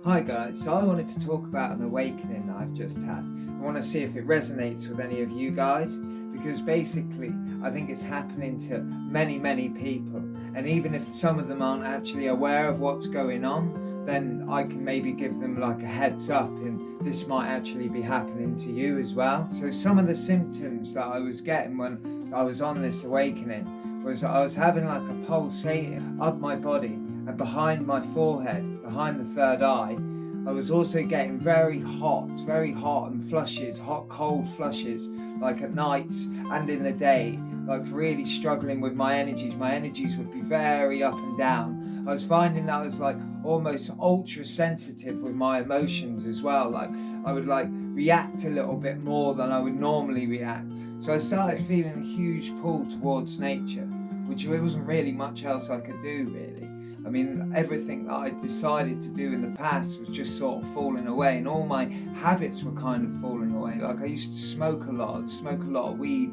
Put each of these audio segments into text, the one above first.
Hi guys, so I wanted to talk about an awakening that I've just had. I want to see if it resonates with any of you guys because basically I think it's happening to many people, and even if some of them aren't actually aware of what's going on, then I can maybe give them like a heads up and this might actually be happening to you as well. So some of the symptoms that I was getting when I was on this awakening was I was having like a pulsating up my body and behind my forehead, behind the third eye. I was also getting very hot and flushes, hot, cold flushes, like at night and in the day, like really struggling with my energies. My energies would be very up and down. I was finding that I was like almost ultra sensitive with my emotions as well. Like I would like react a little bit more than I would normally react. So I started feeling a huge pull towards nature, which there wasn't really much else I could do really. I mean, everything that I decided to do in the past was just sort of falling away, and all my habits were kind of falling away. Like I used to smoke a lot of weed,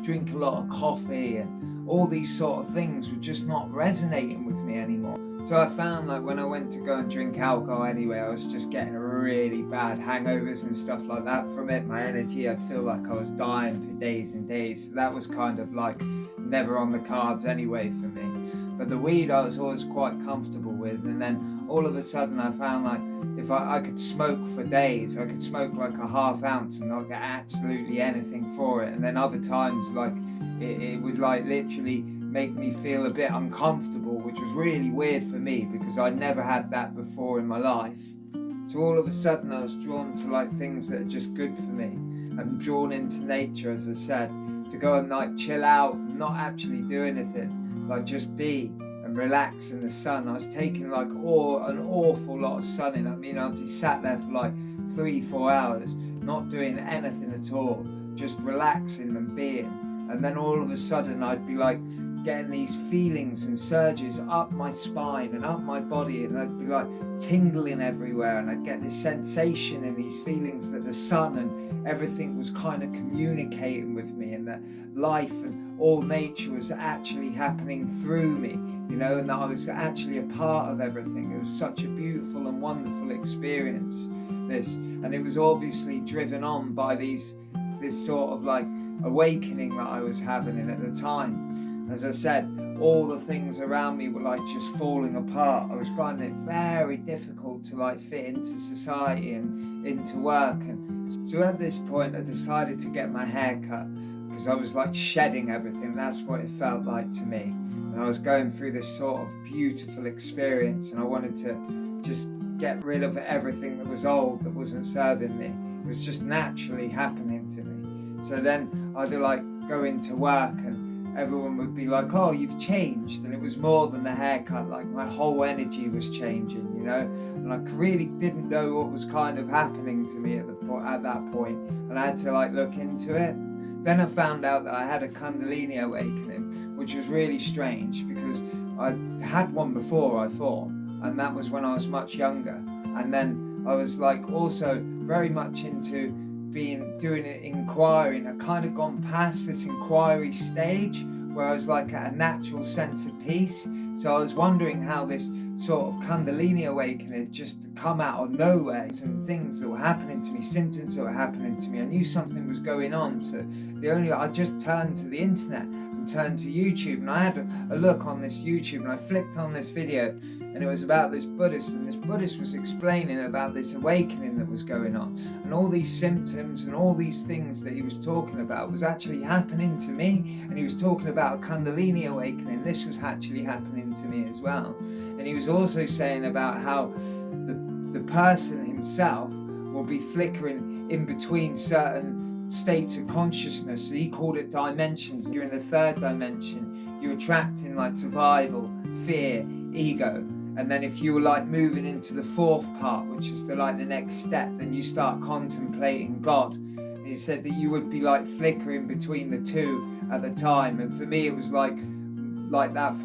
drink a lot of coffee, and all these sort of things were just not resonating with me anymore. So I found like when I went to go and drink alcohol anyway, I was just getting really bad hangovers and stuff like that from it. My energy, I'd feel like I was dying for days and days. So that was kind of like never on the cards anyway for me. But the weed I was always quite comfortable with, and then all of a sudden I found like if I could smoke for days, I could smoke like a half ounce and not get absolutely anything for it. And then other times like it would like literally make me feel a bit uncomfortable, which was really weird for me because I'd never had that before in my life. So all of a sudden I was drawn to like things that are just good for me. I'm drawn into nature, as I said, to go and like chill out and not actually do anything, like just be and relax in the sun. I was taking like an awful lot of sun in. I mean, I'd be sat there for like 3-4 hours not doing anything at all, just relaxing and being. And then all of a sudden I'd be like getting these feelings and surges up my spine and up my body, and I'd be like tingling everywhere, and I'd get this sensation and these feelings that the sun and everything was kind of communicating with me, and that life and all nature was actually happening through me, and that I was actually a part of everything. It was such a beautiful and wonderful experience, this, and it was obviously driven on by this sort of like awakening that I was having. And at the time, as I said, all the things around me were like just falling apart. I was finding it very difficult to like fit into society and into work. And so at this point I decided to get my hair cut because I was like shedding everything. That's what it felt like to me. And I was going through this sort of beautiful experience, and I wanted to just get rid of everything that was old, that wasn't serving me. It was just naturally happening to me. So then I'd like go into work and everyone would be like, oh, you've changed. And it was more than the haircut, like my whole energy was changing, and I really didn't know what was kind of happening to me at that point, and I had to like look into it. Then I found out that I had a Kundalini awakening, which was really strange because I had one before, I thought, and that was when I was much younger. And then I was like also very much into doing it inquiring. I kind of gone past this inquiry stage where I was like at a natural sense of peace. So I was wondering how this sort of Kundalini awakening just come out of nowhere, and things that were happening to me, symptoms that were happening to me. I knew something was going on. So I just turned to the internet and turned to YouTube, and I had a look on this YouTube, and I flicked on this video, and it was about this Buddhist, and this Buddhist was explaining about this awakening that was going on, and all these symptoms and all these things that he was talking about was actually happening to me. And he was talking about a Kundalini awakening. This was actually happening to me as well. And he was also saying about how the person himself will be flickering in between certain states of consciousness. So he called it dimensions. You're in the third dimension. You're trapped in like survival, fear, ego. And then if you were like moving into the fourth part, which is the next step, then you start contemplating God. And he said that you would be like flickering between the two at the time. And for me, it was like that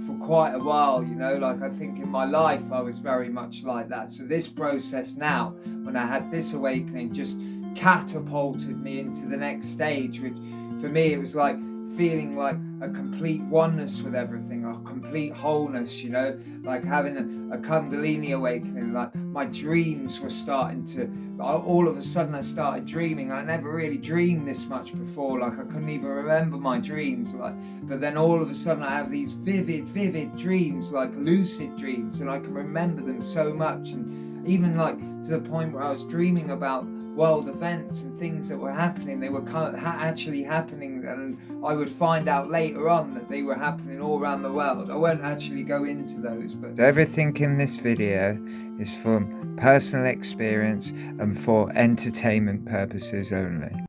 for quite a while, like I think in my life I was very much like that. So this process now, when I had this awakening, just catapulted me into the next stage, which for me it was like feeling like a complete oneness with everything, a complete wholeness, you know, like having a Kundalini awakening. Like my dreams were starting to, all of a sudden I started dreaming. I never really dreamed this much before, like I couldn't even remember my dreams, like, but then all of a sudden I have these vivid dreams, like lucid dreams, and I can remember them so much. And even like to the point where I was dreaming about world events and things that were happening. They were actually happening, and I would find out later on that they were happening all around the world. I won't actually go into those, but everything in this video is from personal experience and for entertainment purposes only.